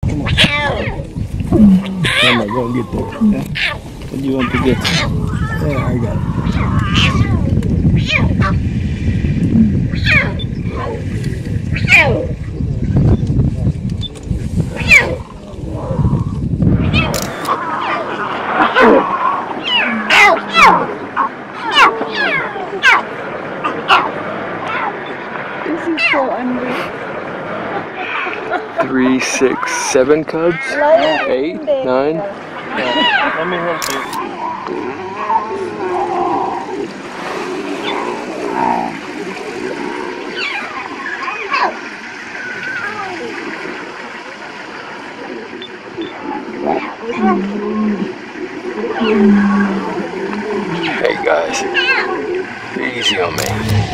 Come on. I'm not gonna get there. Yeah. What do you want to get? Yeah, I got it. This is so unreal. 3, 6, 7 cubs? 8, 9? Let me help you. Hey guys, easy on me.